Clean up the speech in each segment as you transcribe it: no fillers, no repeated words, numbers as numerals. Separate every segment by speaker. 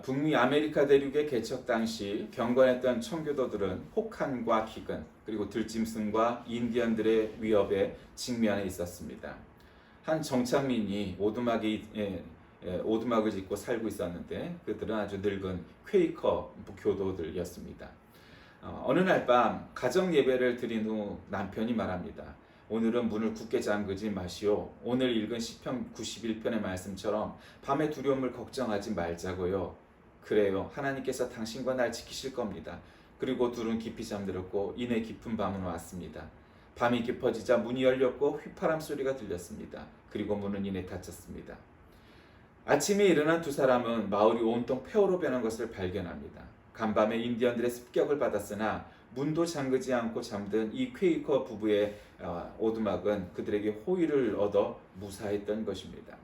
Speaker 1: 북미 아메리카 대륙의 개척 당시 경건했던 청교도들은 혹한과 기근 그리고 들짐승과 인디언들의 위협에 직면해 있었습니다. 한 정착민이 오두막을 짓고 살고 있었는데 그들은 아주 늙은 퀘이커 교도들이었습니다. 어느 날 밤 가정 예배를 드린 후 남편이 말합니다. 오늘은 문을 굳게 잠그지 마시오. 오늘 읽은 시편 91편의 말씀처럼 밤의 두려움을 걱정하지 말자고요. 그래요. 하나님께서 당신과 날 지키실 겁니다. 그리고 둘은 깊이 잠들었고 이내 깊은 밤은 왔습니다. 밤이 깊어지자 문이 열렸고 휘파람 소리가 들렸습니다. 그리고 문은 이내 닫혔습니다. 아침에 일어난 두 사람은 마을이 온통 폐허로 변한 것을 발견합니다. 간밤에 인디언들의 습격을 받았으나 문도 잠그지 않고 잠든 이 퀘이커 부부의 오두막은 그들에게 호의를 얻어 무사했던 것입니다.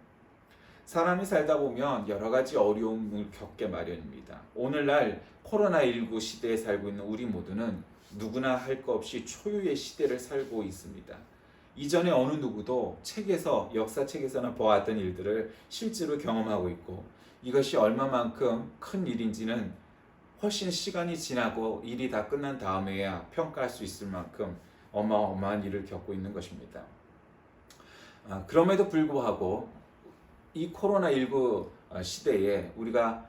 Speaker 1: 사람이 살다 보면 여러 가지 어려움을 겪게 마련입니다. 오늘날 코로나19 시대에 살고 있는 우리 모두는 누구나 할 것 없이 초유의 시대를 살고 있습니다. 이전에 어느 누구도 역사책에서나 보았던 일들을 실제로 경험하고 있고 이것이 얼마만큼 큰 일인지는 훨씬 시간이 지나고 일이 다 끝난 다음에야 평가할 수 있을 만큼 어마어마한 일을 겪고 있는 것입니다. 그럼에도 불구하고 이 코로나19 시대에 우리가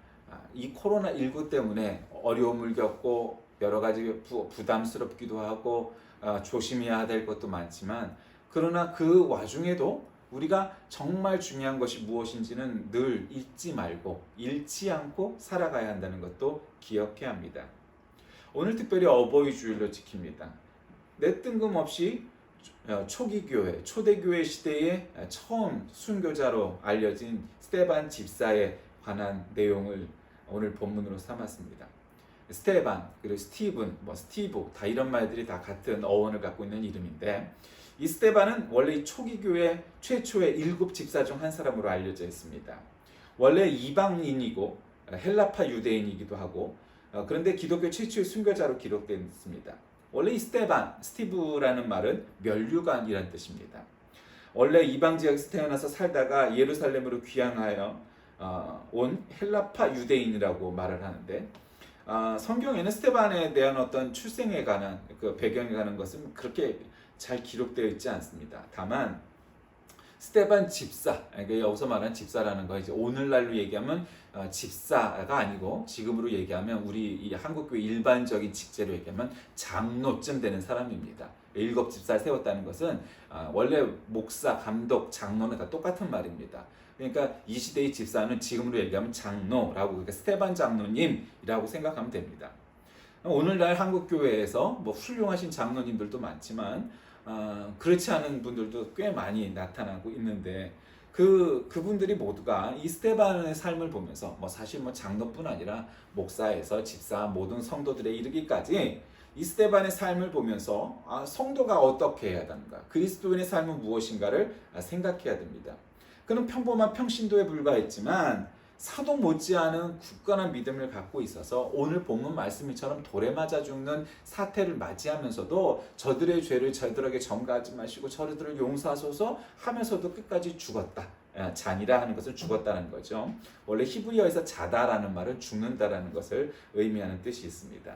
Speaker 1: 이 코로나19 때문에 어려움을 겪고 여러 가지 부담스럽기도 하고 조심해야 될 것도 많지만 그러나 그 와중에도 우리가 정말 중요한 것이 무엇인지는 늘 잃지 않고 살아가야 한다는 것도 기억해야 합니다. 오늘 특별히 어버이 주일로 지킵니다. 내 뜬금없이 초대교회 시대에 처음 순교자로 알려진 스테반 집사에 관한 내용을 오늘 본문으로 삼았습니다. 스테반, 그리고 스티븐, 스티브 다 이런 말들이 다 같은 어원을 갖고 있는 이름인데 이 스테반은 원래 이 초기교회 최초의 7 집사 중 한 사람으로 알려져 있습니다. 원래 이방인이고 헬라파 유대인이기도 하고 그런데 기독교 최초의 순교자로 기록되었습니다. 원래 이 스티브라는 말은 면류관이라는 뜻입니다. 원래 이방 지역에서 태어나서 살다가 예루살렘으로 귀향하여 온 헬라파 유대인이라고 말을 하는데 성경에는 스테반에 대한 어떤 출생에 관한 그 배경에 관한 것은 그렇게 잘 기록되어 있지 않습니다. 다만 스테반 집사, 그러니까 여기서 말하는 집사라는 거 이제 오늘날로 얘기하면 집사가 아니고 지금으로 얘기하면 우리 이 한국교회 일반적인 직제로 얘기하면 장로쯤 되는 사람입니다. 7 집사를 세웠다는 것은 원래 목사, 감독, 장로는 다 똑같은 말입니다. 그러니까 이 시대의 집사는 지금으로 얘기하면 장로라고 그러니까 스테반 장로님이라고 생각하면 됩니다. 오늘날 한국교회에서 훌륭하신 장로님들도 많지만 그렇지 않은 분들도 꽤 많이 나타나고 있는데 그분들이 모두가 이 스테반의 삶을 보면서 사실 장로뿐 아니라 목사에서 집사 모든 성도들에 이르기까지 이 스테반의 삶을 보면서 성도가 어떻게 해야 하는가, 그리스도인의 삶은 무엇인가를 생각해야 됩니다. 그는 평범한 평신도에 불과했지만 사도 못지않은 굳건한 믿음을 갖고 있어서 오늘 본문 말씀처럼 돌에 맞아 죽는 사태를 맞이하면서도 저들의 죄를 저들에게 전가하지 마시고 저들을 용서하소서 하면서도 끝까지 죽었다. 잔이라 하는 것은 죽었다는 거죠. 원래 히브리어에서 자다라는 말은 죽는다라는 것을 의미하는 뜻이 있습니다.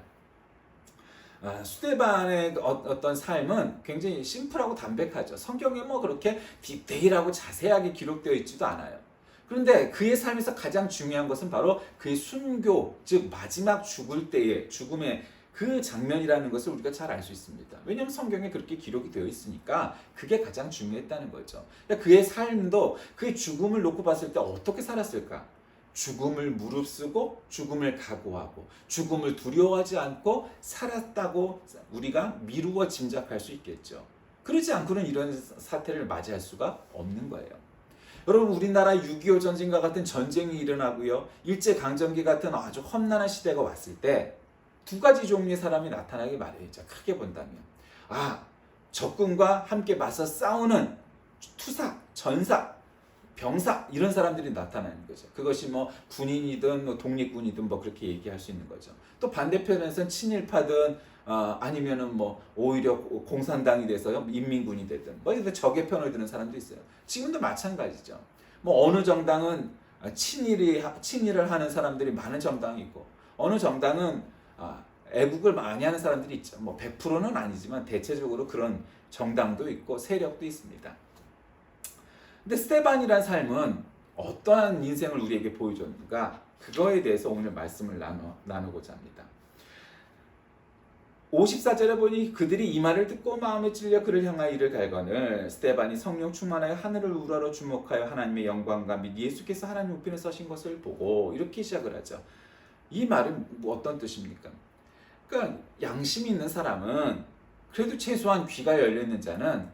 Speaker 1: 스테반의 어떤 삶은 굉장히 심플하고 담백하죠. 성경에 그렇게 디테일하고 자세하게 기록되어 있지도 않아요. 그런데 그의 삶에서 가장 중요한 것은 바로 그의 순교, 즉 마지막 죽을 때의 죽음의 그 장면이라는 것을 우리가 잘 알 수 있습니다. 왜냐하면 성경에 그렇게 기록이 되어 있으니까 그게 가장 중요했다는 거죠. 그러니까 그의 삶도 그의 죽음을 놓고 봤을 때 어떻게 살았을까? 죽음을 무릅쓰고 죽음을 각오하고 죽음을 두려워하지 않고 살았다고 우리가 미루어 짐작할 수 있겠죠. 그러지 않고는 이런 사태를 맞이할 수가 없는 거예요. 여러분, 우리나라 6.25 전쟁과 같은 전쟁이 일어나고요, 일제강점기 같은 아주 험난한 시대가 왔을 때 두 가지 종류의 사람이 나타나기 마련이죠. 크게 본다면 적군과 함께 맞서 싸우는 투사, 전사, 병사 이런 사람들이 나타나는 거죠. 그것이 군인이든 독립군이든 그렇게 얘기할 수 있는 거죠. 또 반대편에서는 친일파든 아니면은 오히려 공산당이 돼서 인민군이 되든 적의 편을 드는 사람도 있어요. 지금도 마찬가지죠. 어느 정당은 친일을 하는 사람들이 많은 정당이 있고, 어느 정당은 애국을 많이 하는 사람들이 있죠. 뭐 100%는 아니지만 대체적으로 그런 정당도 있고 세력도 있습니다. 근데 스테반이란 삶은 어떠한 인생을 우리에게 보여줬는가, 그거에 대해서 오늘 말씀을 나누고자 합니다. 54절에 보니 그들이 이 말을 듣고 마음에 찔려 그를 향하여 이를 갈거늘 스테반이 성령 충만하여 하늘을 우러러 주목하여 하나님의 영광과 및 예수께서 하나님 우편에 서신 것을 보고, 이렇게 시작을 하죠. 이 말은 뭐 어떤 뜻입니까? 그러니까 양심이 있는 사람은, 그래도 최소한 귀가 열려있는 자는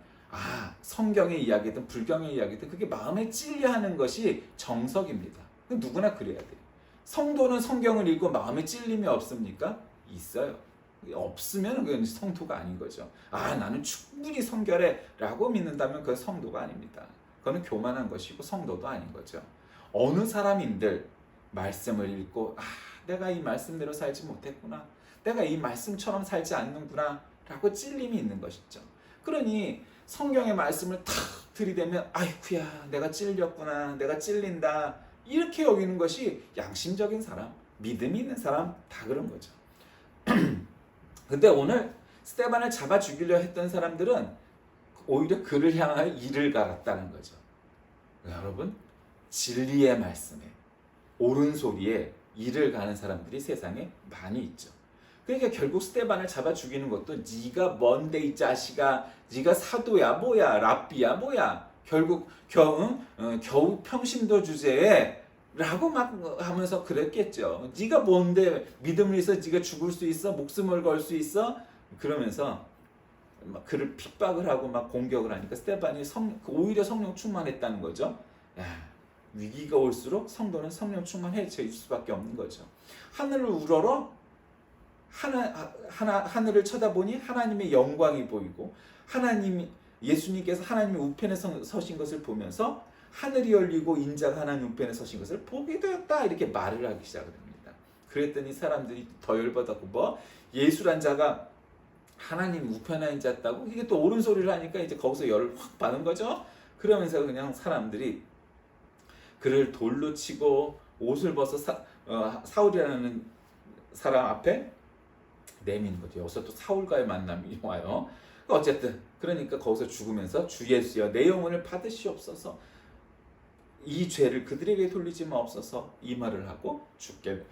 Speaker 1: 성경의 이야기든 불경의 이야기든 그게 마음에 찔려 하는 것이 정석입니다. 누구나 그래야 돼요. 성도는 성경을 읽고 마음에 찔림이 없습니까? 있어요. 없으면 그건 성도가 아닌 거죠. 나는 충분히 성결해 라고 믿는다면 그건 성도가 아닙니다. 그건 교만한 것이고 성도도 아닌 거죠. 어느 사람인들 말씀을 읽고 내가 이 말씀대로 살지 못했구나, 내가 이 말씀처럼 살지 않는구나 라고 찔림이 있는 것이죠. 그러니 성경의 말씀을 탁 들이대면 아이쿠야 내가 찔렸구나, 내가 찔린다, 이렇게 여기는 것이 양심적인 사람, 믿음이 있는 사람 다 그런 거죠. 근데 오늘 스테반을 잡아 죽이려 했던 사람들은 오히려 그를 향하여 이를 갈았다는 거죠. 여러분, 진리의 말씀에, 옳은 소리에 이를 가는 사람들이 세상에 많이 있죠. 그러니까 결국 스테반을 잡아 죽이는 것도 네가 뭔데 이 자식아, 네가 사도야 뭐야, 랍비야 뭐야, 결국 겨우 평신도 주제에 라고 막 하면서 그랬겠죠. 네가 뭔데 믿음을 위해서 네가 죽을 수 있어, 목숨을 걸 수 있어, 그러면서 막 그를 핍박을 하고 막 공격을 하니까 스테반이 오히려 성령 충만했다는 거죠. 위기가 올수록 성도는 성령 충만해질 수밖에 없는 거죠. 하늘을 우러러 하늘을 쳐다보니 하나님의 영광이 보이고, 예수님께서 하나님의 우편에 서신 것을 보면서 하늘이 열리고 인자가 하나님 우편에 서신 것을 보게 되었다, 이렇게 말을 하기 시작을 합니다. 그랬더니 사람들이 더 열받았고, 예수란 자가 하나님 우편에 앉았다고, 이게 또 옳은 소리를 하니까 이제 거기서 열을 확 받은 거죠. 그러면서 그냥 사람들이 그를 돌로 치고 옷을 벗어 사울이라는 사람 앞에 내미는 거죠. 여기서 또 사울과의 만남이 와요. 어쨌든 그러니까 거기서 죽으면서 주 예수여 내 영혼을 받으시옵소서, 이 죄를 그들에게 돌리지 마옵소서, 이 말을 하고 죽게,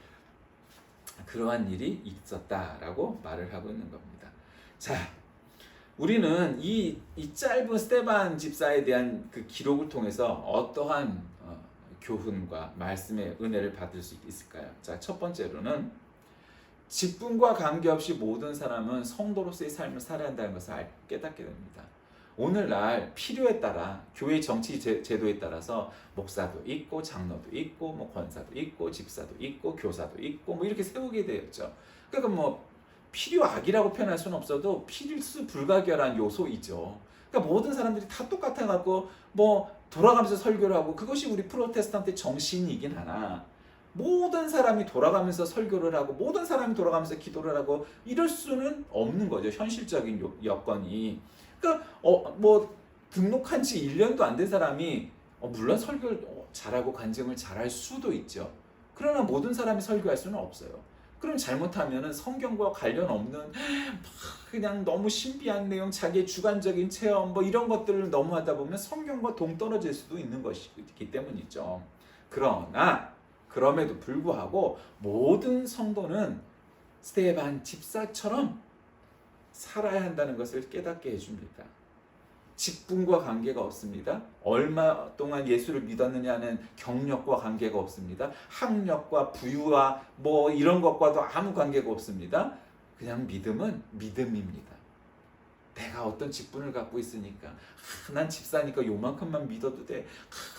Speaker 1: 그러한 일이 있었다라고 말을 하고 있는 겁니다. 자, 우리는 이 짧은 스테반 집사에 대한 그 기록을 통해서 어떠한 교훈과 말씀의 은혜를 받을 수 있을까요? 자, 첫 번째로는 직분과 관계없이 모든 사람은 성도로서의 삶을 살아야 한다는 것을 깨닫게 됩니다. 오늘날 필요에 따라 교회 정치 제도에 따라서 목사도 있고 장로도 있고 뭐 권사도 있고 집사도 있고 교사도 있고 뭐 이렇게 세우게 되었죠. 그러니까 뭐 필요악이라고 표현할 수는 없어도 필수 불가결한 요소이죠. 그러니까 모든 사람들이 다 똑같아갖고 뭐 돌아가면서 설교를 하고, 그것이 우리 프로테스탄트의 정신이긴 하나, 모든 사람이 돌아가면서 설교를 하고 모든 사람이 돌아가면서 기도를 하고 이럴 수는 없는 거죠. 현실적인 여건이. 그러니까 뭐 등록한 지 1년도 안 된 사람이 물론 설교를 잘하고 간증을 잘할 수도 있죠. 그러나 모든 사람이 설교할 수는 없어요. 그럼 잘못하면은 성경과 관련 없는 그냥 너무 신비한 내용, 자기의 주관적인 체험 뭐 이런 것들을 너무 하다 보면 성경과 동떨어질 수도 있는 것이기 때문이죠. 그러나 그럼에도 불구하고 모든 성도는 스테반 집사처럼 살아야 한다는 것을 깨닫게 해줍니다. 직분과 관계가 없습니다. 얼마 동안 예수를 믿었느냐는 경력과 관계가 없습니다. 학력과 부유와 뭐 이런 것과도 아무 관계가 없습니다. 그냥 믿음은 믿음입니다. 내가 어떤 직분을 갖고 있으니까 난 집사니까 요만큼만 믿어도 돼.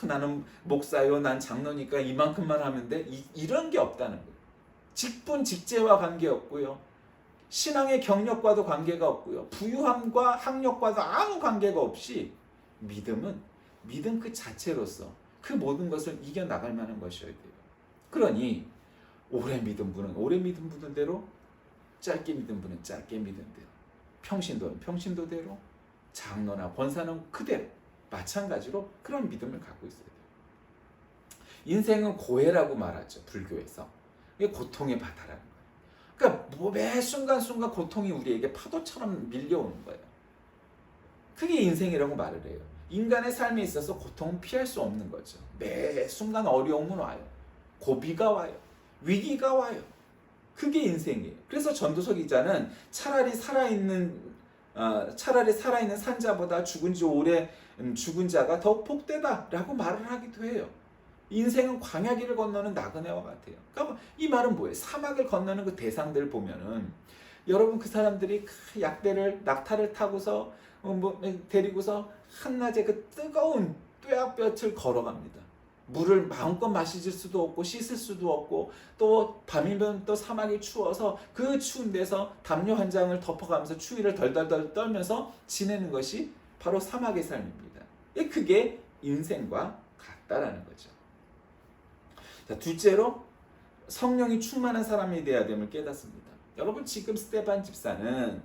Speaker 1: 나는 목사요, 난 장로니까 이만큼만 하면 돼. 이런 게 없다는 거예요. 직분, 직제와 관계없고요. 신앙의 경력과도 관계가 없고요. 부유함과 학력과도 아무 관계가 없이 믿음은 믿음 그 자체로서 그 모든 것을 이겨나갈 만한 것이어야 돼요. 그러니 오래 믿은 분은 오래 믿은 분대로, 짧게 믿은 분은 짧게 믿은 대로, 평신도는 평신도대로, 장로나 권사는 그대로 마찬가지로 그런 믿음을 갖고 있어야 돼요. 인생은 고해라고 말하죠. 불교에서. 이게 고통의 바다라는 거예요. 그러니까 뭐 매 순간순간 고통이 우리에게 파도처럼 밀려오는 거예요. 그게 인생이라고 말을 해요. 인간의 삶에 있어서 고통은 피할 수 없는 거죠. 매 순간 어려움은 와요. 고비가 와요. 위기가 와요. 그게 인생이에요. 그래서 전도서 기자는 차라리 살아있는 산자보다 죽은 지 오래 죽은 자가 더 복되다라고 말을 하기도 해요. 인생은 광야길을 건너는 나그네와 같아요. 그러니까 이 말은 뭐예요? 사막을 건너는 그 대상들을 보면은 여러분 그 사람들이 낙타를 타고서 데리고서 한낮에 그 뜨거운 뙤약볕을 걸어갑니다. 물을 마음껏 마실 수도 없고 씻을 수도 없고 또 밤이면 또 사막이 추워서 그 추운 데서 담요 한 장을 덮어가면서 추위를 덜덜덜 떨면서 지내는 것이 바로 사막의 삶입니다. 그게 인생과 같다라는 거죠. 자, 둘째로 성령이 충만한 사람이 되어야 됨을 깨닫습니다. 여러분 지금 스데반 집사는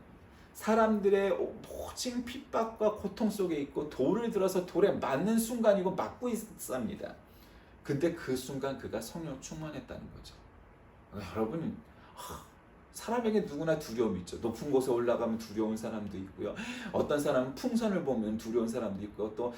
Speaker 1: 사람들의 모진 핍박과 고통 속에 있고 돌을 들어서 돌에 맞는 순간이고 맞고 있습니다. 근데 그 순간 그가 성령 충만했다는 거죠. 여러분 사람에게 누구나 두려움이 있죠. 높은 곳에 올라가면 두려운 사람도 있고요. 어떤 사람은 풍선을 보면 두려운 사람도 있고 또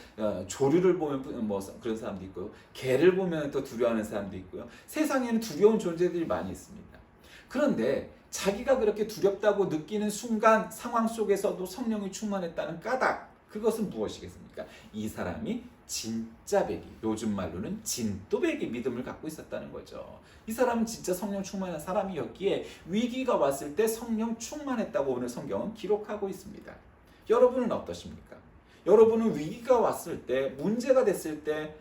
Speaker 1: 조류를 보면 뭐 그런 사람도 있고요. 개를 보면 또 두려워하는 사람도 있고요. 세상에는 두려운 존재들이 많이 있습니다. 그런데 자기가 그렇게 두렵다고 느끼는 순간 상황 속에서도 성령이 충만했다는 까닭, 그것은 무엇이겠습니까? 이 사람이 진짜 백이, 요즘 말로는 진또백이 믿음을 갖고 있었다는 거죠. 이 사람은 진짜 성령 충만한 사람이었기에 위기가 왔을 때 성령 충만했다고 오늘 성경은 기록하고 있습니다. 여러분은 어떠십니까? 여러분은 위기가 왔을 때, 문제가 됐을 때,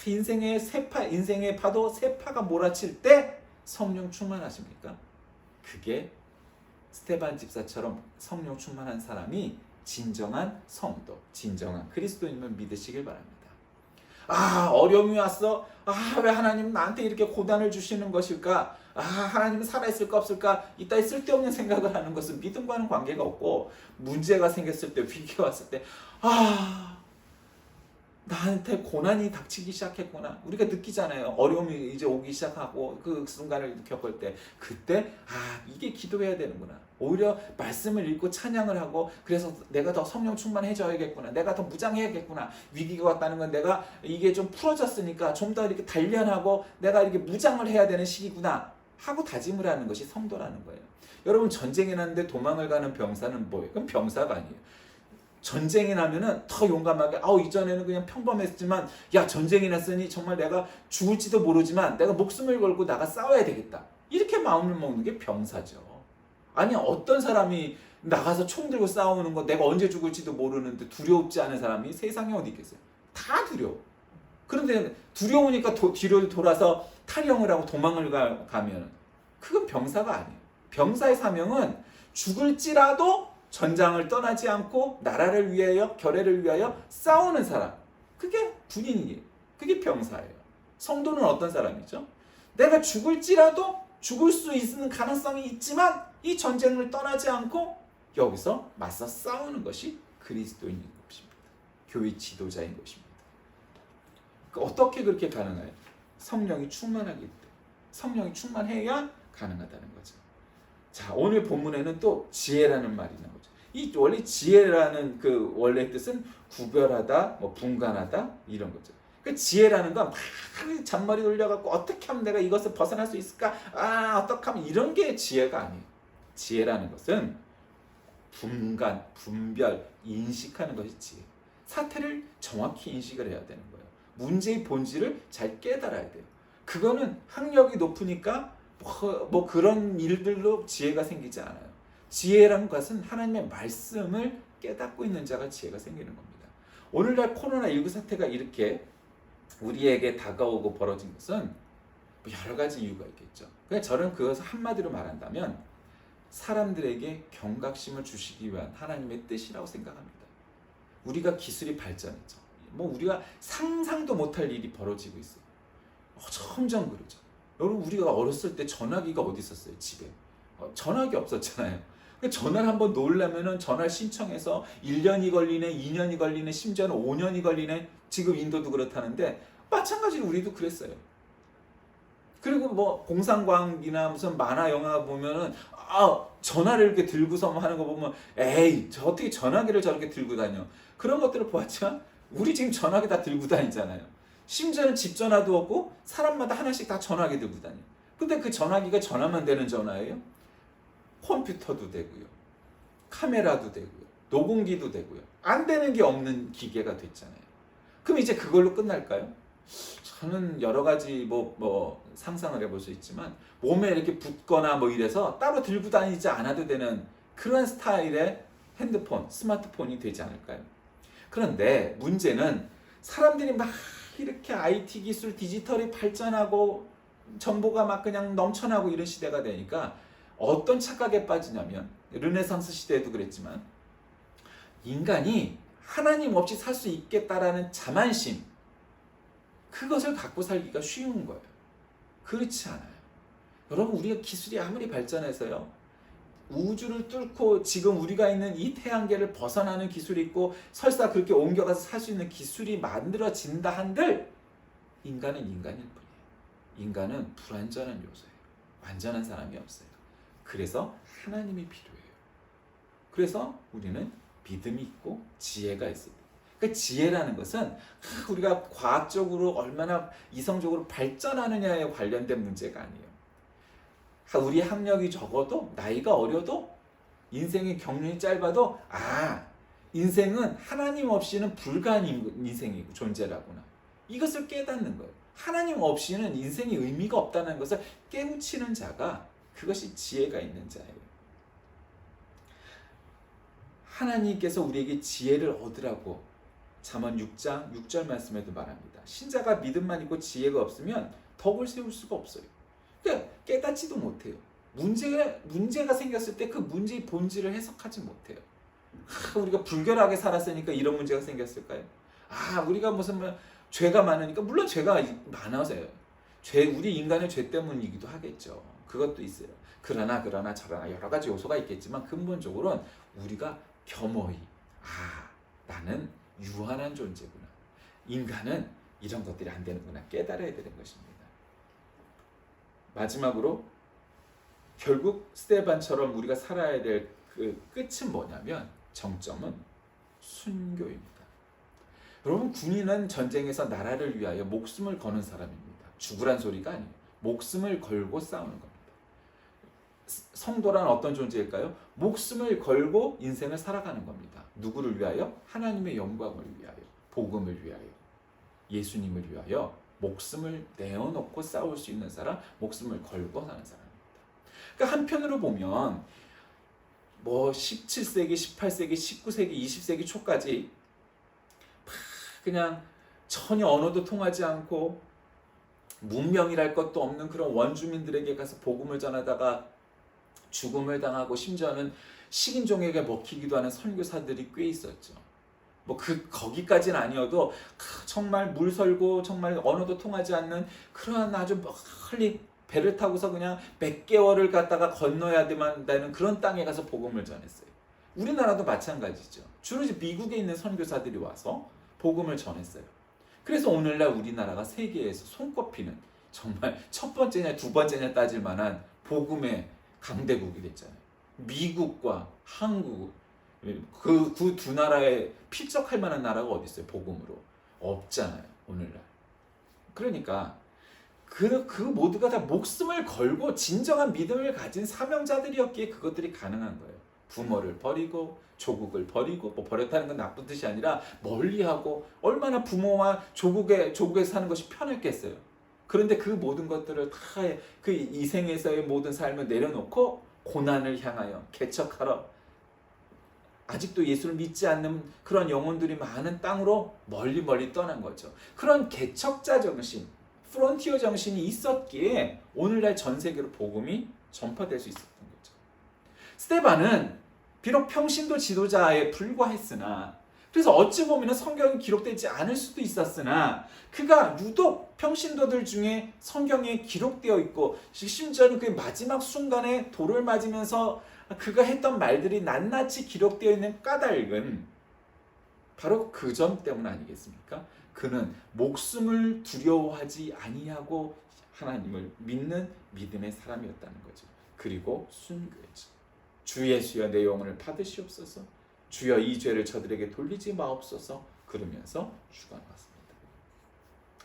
Speaker 1: 인생의 파도 세파가 몰아칠 때 성령 충만하십니까? 그게 스데반 집사처럼 성령 충만한 사람이 진정한 성도, 진정한 그리스도인을 믿으시길 바랍니다. 어려움이 왔어. 왜 하나님은 나한테 이렇게 고난을 주시는 것일까? 하나님은 살아있을까 없을까? 이따위 쓸데없는 생각을 하는 것은 믿음과는 관계가 없고, 문제가 생겼을 때, 위기가 왔을 때 나한테 고난이 닥치기 시작했구나. 우리가 느끼잖아요. 어려움이 이제 오기 시작하고 그 순간을 겪을 때, 그때 이게 기도해야 되는구나. 오히려 말씀을 읽고 찬양을 하고, 그래서 내가 더 성령 충만해져야겠구나. 내가 더 무장해야겠구나. 위기가 왔다는 건 내가 이게 좀 풀어졌으니까 좀 더 이렇게 단련하고 내가 이렇게 무장을 해야 되는 시기구나 하고 다짐을 하는 것이 성도라는 거예요. 여러분 전쟁이 났는데 도망을 가는 병사는 뭐예요? 그럼 병사가 아니에요. 전쟁이 나면은 더 용감하게, 이전에는 그냥 평범했지만, 전쟁이 났으니 정말 내가 죽을지도 모르지만 내가 목숨을 걸고 나가 싸워야 되겠다. 이렇게 마음을 먹는 게 병사죠. 아니, 어떤 사람이 나가서 총 들고 싸우는 거 내가 언제 죽을지도 모르는데 두렵지 않은 사람이 세상에 어디 있겠어요? 다 두려워. 그런데 두려우니까 뒤로 돌아서 탈영을 하고 도망을 가면 그건 병사가 아니에요. 병사의 사명은 죽을지라도 전장을 떠나지 않고 나라를 위하여, 결례를 위하여 싸우는 사람. 그게 군인이에요. 그게 병사예요. 성도는 어떤 사람이죠? 내가 죽을지라도 죽을 수 있는 가능성이 있지만 이 전쟁을 떠나지 않고 여기서 맞서 싸우는 것이 그리스도인인 것입니다. 교회 지도자인 것입니다. 어떻게 그렇게 가능해요? 성령이 충만하기 때문에. 성령이 충만해야 가능하다는 거죠. 자, 오늘 본문에는 또 지혜라는 말이 나오죠. 이 원래 지혜라는 그 원래 뜻은 구별하다, 분간하다 이런 거죠. 그 지혜라는 건 막 잔머리 돌려갖고 어떻게 하면 내가 이것을 벗어날 수 있을까? 어떻게 하면 이런 게 지혜가 아니에요. 지혜라는 것은 분간, 분별, 인식하는 것이 지혜. 사태를 정확히 인식을 해야 되는 거예요. 문제의 본질을 잘 깨달아야 돼요. 그거는 학력이 높으니까 뭐 그런 일들로 지혜가 생기지 않아요. 지혜라는 것은 하나님의 말씀을 깨닫고 있는 자가 지혜가 생기는 겁니다. 오늘날 코로나19 사태가 이렇게 우리에게 다가오고 벌어진 것은 여러 가지 이유가 있겠죠. 그냥 저는 그것을 한마디로 말한다면 사람들에게 경각심을 주시기 위한 하나님의 뜻이라고 생각합니다. 우리가 기술이 발전했죠. 우리가 상상도 못할 일이 벌어지고 있어요. 점점 그러죠. 여러분 우리가 어렸을 때 전화기가 어디 있었어요? 집에. 전화기 없었잖아요. 전화를 한번 놓으려면 전화를 신청해서 1년이 걸리네, 2년이 걸리네, 심지어는 5년이 걸리네. 지금 인도도 그렇다는데 마찬가지로 우리도 그랬어요. 그리고 뭐 공상과학이나 무슨 만화 영화 보면은 전화를 이렇게 들고서 하는 거 보면 에이 저 어떻게 전화기를 저렇게 들고 다녀. 그런 것들을 보았지만 우리 지금 전화기 다 들고 다니잖아요. 심지어는 집 전화도 없고 사람마다 하나씩 다 전화기 들고 다녀. 근데 그 전화기가 전화만 되는 전화예요? 컴퓨터도 되고요. 카메라도 되고요. 녹음기도 되고요. 안 되는 게 없는 기계가 됐잖아요. 그럼 이제 그걸로 끝날까요? 저는 여러 가지 뭐 상상을 해볼 수 있지만 몸에 이렇게 붙거나 뭐 이래서 따로 들고 다니지 않아도 되는 그런 스타일의 핸드폰, 스마트폰이 되지 않을까요? 그런데 문제는 사람들이 막 이렇게 IT 기술, 디지털이 발전하고 정보가 막 그냥 넘쳐나고 이런 시대가 되니까 어떤 착각에 빠지냐면 르네상스 시대에도 그랬지만 인간이 하나님 없이 살 수 있겠다라는 자만심, 그것을 갖고 살기가 쉬운 거예요. 그렇지 않아요. 여러분, 우리가 기술이 아무리 발전해서요, 우주를 뚫고 지금 우리가 있는 이 태양계를 벗어나는 기술이 있고 설사 그렇게 옮겨가서 살 수 있는 기술이 만들어진다 한들 인간은 인간일 뿐이에요. 인간은 불완전한 요소예요. 완전한 사람이 없어요. 그래서 하나님이 필요해요. 그래서 우리는 믿음이 있고 지혜가 있습니다. 그러니까 지혜라는 것은 우리가 과학적으로 얼마나 이성적으로 발전하느냐에 관련된 문제가 아니에요. 우리 학력이 적어도 나이가 어려도 인생의 경륜이 짧아도 인생은 하나님 없이는 불가한 인생이고 존재라구나. 이것을 깨닫는 거예요. 하나님 없이는 인생이 의미가 없다는 것을 깨우치는 자가 그것이 지혜가 있는 자예요. 하나님께서 우리에게 지혜를 얻으라고 잠언 6장 6절 말씀에도 말합니다. 신자가 믿음만 있고 지혜가 없으면 덕을 세울 수가 없어요. 그러니까 깨닫지도 못해요. 문제가 생겼을 때 그 문제의 본질을 해석하지 못해요. 우리가 불결하게 살았으니까 이런 문제가 생겼을까요? 우리가 무슨 죄가 많으니까, 물론 죄가 많아서요. 우리 인간의 죄 때문이기도 하겠죠. 그것도 있어요. 그러나 저러나 여러 가지 요소가 있겠지만 근본적으로는 우리가 겸허히 나는 유한한 존재구나. 인간은 이런 것들이 안 되는구나 깨달아야 되는 것입니다. 마지막으로 결국 스데반처럼 우리가 살아야 될 그 끝은 뭐냐면 정점은 순교입니다. 여러분, 군인은 전쟁에서 나라를 위하여 목숨을 거는 사람입니다. 죽으란 소리가 아니에요. 목숨을 걸고 싸우는 겁니다. 성도란 어떤 존재일까요? 목숨을 걸고 인생을 살아가는 겁니다. 누구를 위하여? 하나님의 영광을 위하여, 복음을 위하여, 예수님을 위하여 목숨을 내어놓고 싸울 수 있는 사람, 목숨을 걸고 사는 사람입니다. 그러니까 한편으로 보면 17세기, 18세기, 19세기, 20세기 초까지 그냥 전혀 언어도 통하지 않고 문명이랄 것도 없는 그런 원주민들에게 가서 복음을 전하다가 죽음을 당하고 심지어는 식인종에게 먹히기도 하는 선교사들이 꽤 있었죠. 거기까지는 아니어도 정말 물설고 정말 언어도 통하지 않는 그러한 아주 멀리 배를 타고서 그냥 몇 개월을 갔다가 건너야 되는 그런 땅에 가서 복음을 전했어요. 우리나라도 마찬가지죠. 주로 미국에 있는 선교사들이 와서 복음을 전했어요. 그래서 오늘날 우리나라가 세계에서 손꼽히는 정말 첫 번째냐 두 번째냐 따질 만한 복음의 강대국이 됐잖아요. 미국과 한국, 그 두 나라에 필적할 만한 나라가 어디 있어요? 복음으로 없잖아요. 오늘날. 그러니까 그 모두가 다 목숨을 걸고 진정한 믿음을 가진 사명자들이었기에 그것들이 가능한 거예요. 부모를 버리고 조국을 버리고, 버렸다는 건 나쁜 뜻이 아니라 멀리하고, 얼마나 부모와 조국에 사는 것이 편했겠어요. 그런데 그 모든 것들을 다 그 이생에서의 모든 삶을 내려놓고 고난을 향하여 개척하러, 아직도 예수를 믿지 않는 그런 영혼들이 많은 땅으로 멀리 떠난 거죠. 그런 개척자 정신, 프론티어 정신이 있었기에 오늘날 전 세계로 복음이 전파될 수 있었던 거죠. 스데반은 비록 평신도 지도자에 불과했으나, 그래서 어찌 보면 성경이 기록되지 않을 수도 있었으나 그가 유독 평신도들 중에 성경에 기록되어 있고, 심지어는 그 마지막 순간에 돌을 맞으면서 그가 했던 말들이 낱낱이 기록되어 있는 까닭은 바로 그 점 때문 아니겠습니까? 그는 목숨을 두려워하지 아니하고 하나님을 믿는 믿음의 사람이었다는 거죠. 그리고 순교했죠. 주 예수여 내 영혼을 받으시옵소서. 주여 이 죄를 저들에게 돌리지 마옵소서. 그러면서 죽어나왔습니다.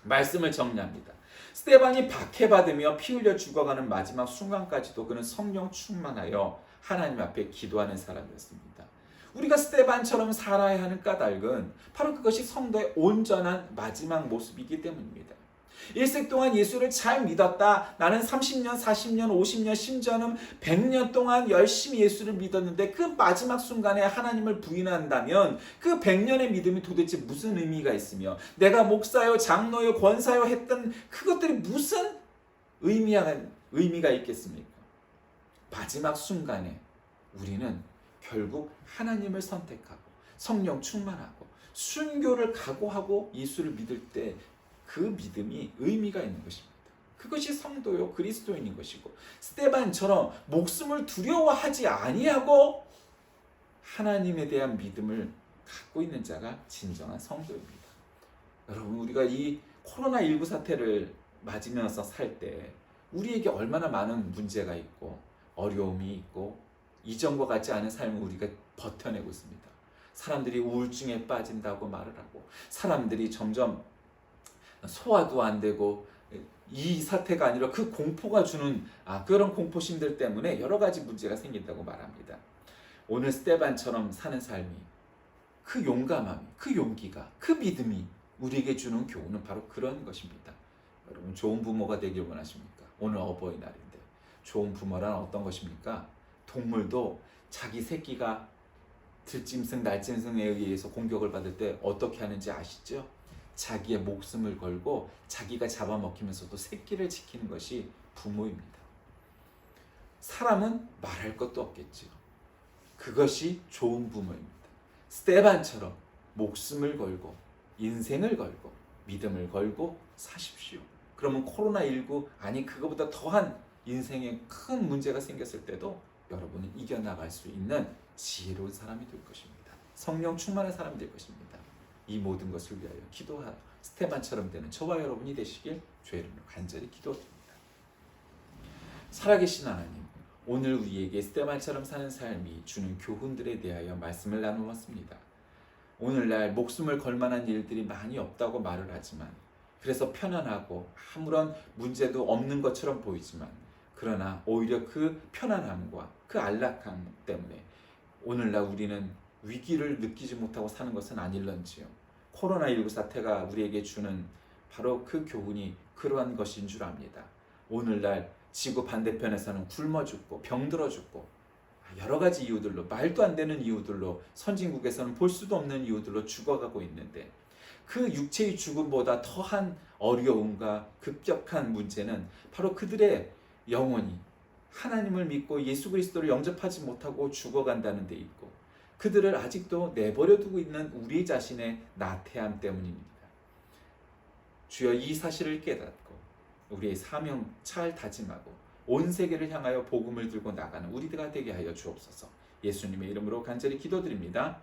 Speaker 1: 말씀을 정리합니다. 스데반이 박해받으며 피 흘려 죽어가는 마지막 순간까지도 그는 성령 충만하여 하나님 앞에 기도하는 사람이었습니다. 우리가 스데반처럼 살아야 하는 까닭은 바로 그것이 성도의 온전한 마지막 모습이기 때문입니다. 일생 동안 예수를 잘 믿었다. 나는 30년, 40년, 50년, 심지어는 100년 동안 열심히 예수를 믿었는데 그 마지막 순간에 하나님을 부인한다면 그 100년의 믿음이 도대체 무슨 의미가 있으며 내가 목사요, 장로요, 권사요 했던 그것들이 무슨 의미가 있겠습니까? 마지막 순간에 우리는 결국 하나님을 선택하고 성령 충만하고 순교를 각오하고 예수를 믿을 때 그 믿음이 의미가 있는 것입니다. 그것이 성도요 그리스도인인 것이고 스데반처럼 목숨을 두려워하지 아니하고 하나님에 대한 믿음을 갖고 있는 자가 진정한 성도입니다. 여러분 우리가 이 코로나19 사태를 맞으면서 살 때 우리에게 얼마나 많은 문제가 있고 어려움이 있고 이전과 같지 않은 삶을 우리가 버텨내고 있습니다. 사람들이 우울증에 빠진다고 말을 하고 사람들이 점점 소화도 안 되고 이 사태가 아니라 그 공포가 주는 그런 공포심들 때문에 여러 가지 문제가 생긴다고 말합니다. 오늘 스데반처럼 사는 삶이 그 용감함이, 그 용기가, 그 믿음이 우리에게 주는 교훈은 바로 그런 것입니다. 여러분 좋은 부모가 되길 원하십니까? 오늘 어버이날인데 좋은 부모란 어떤 것입니까? 동물도 자기 새끼가 들짐승, 날짐승에 의해서 공격을 받을 때 어떻게 하는지 아시죠? 자기의 목숨을 걸고 자기가 잡아먹히면서도 새끼를 지키는 것이 부모입니다. 사람은 말할 것도 없겠죠. 그것이 좋은 부모입니다. 스데반처럼 목숨을 걸고 인생을 걸고 믿음을 걸고 사십시오. 그러면 코로나19 아니 그거보다 더한 인생에 큰 문제가 생겼을 때도 여러분은 이겨나갈 수 있는 지혜로운 사람이 될 것입니다. 성령 충만한 사람이 될 것입니다. 이 모든 것을 위하여 기도하여 스데반처럼 되는 저와 여러분이 되시길 주의 이름으로 간절히 기도드립니다. 살아계신 하나님, 오늘 우리에게 스데반처럼 사는 삶이 주는 교훈들에 대하여 말씀을 나누었습니다. 오늘날 목숨을 걸 만한 일들이 많이 없다고 말을 하지만 그래서 편안하고 아무런 문제도 없는 것처럼 보이지만 그러나 오히려 그 편안함과 그 안락함 때문에 오늘날 우리는 위기를 느끼지 못하고 사는 것은 아닐런지요. 코로나19 사태가 우리에게 주는 바로 그 교훈이 그러한 것인 줄 압니다. 오늘날 지구 반대편에서는 굶어 죽고 병들어 죽고 여러 가지 이유들로 말도 안 되는 이유들로 선진국에서는 볼 수도 없는 이유들로 죽어가고 있는데 그 육체의 죽음보다 더한 어려움과 급격한 문제는 바로 그들의 영혼이 하나님을 믿고 예수 그리스도를 영접하지 못하고 죽어간다는 데 있고 그들을 아직도 내버려 두고 있는 우리 자신의 나태함 때문입니다. 주여 이 사실을 깨닫고 우리의 사명 잘 다짐하고 온 세계를 향하여 복음을 들고 나가는 우리가 되게 하여 주옵소서. 예수님의 이름으로 간절히 기도드립니다.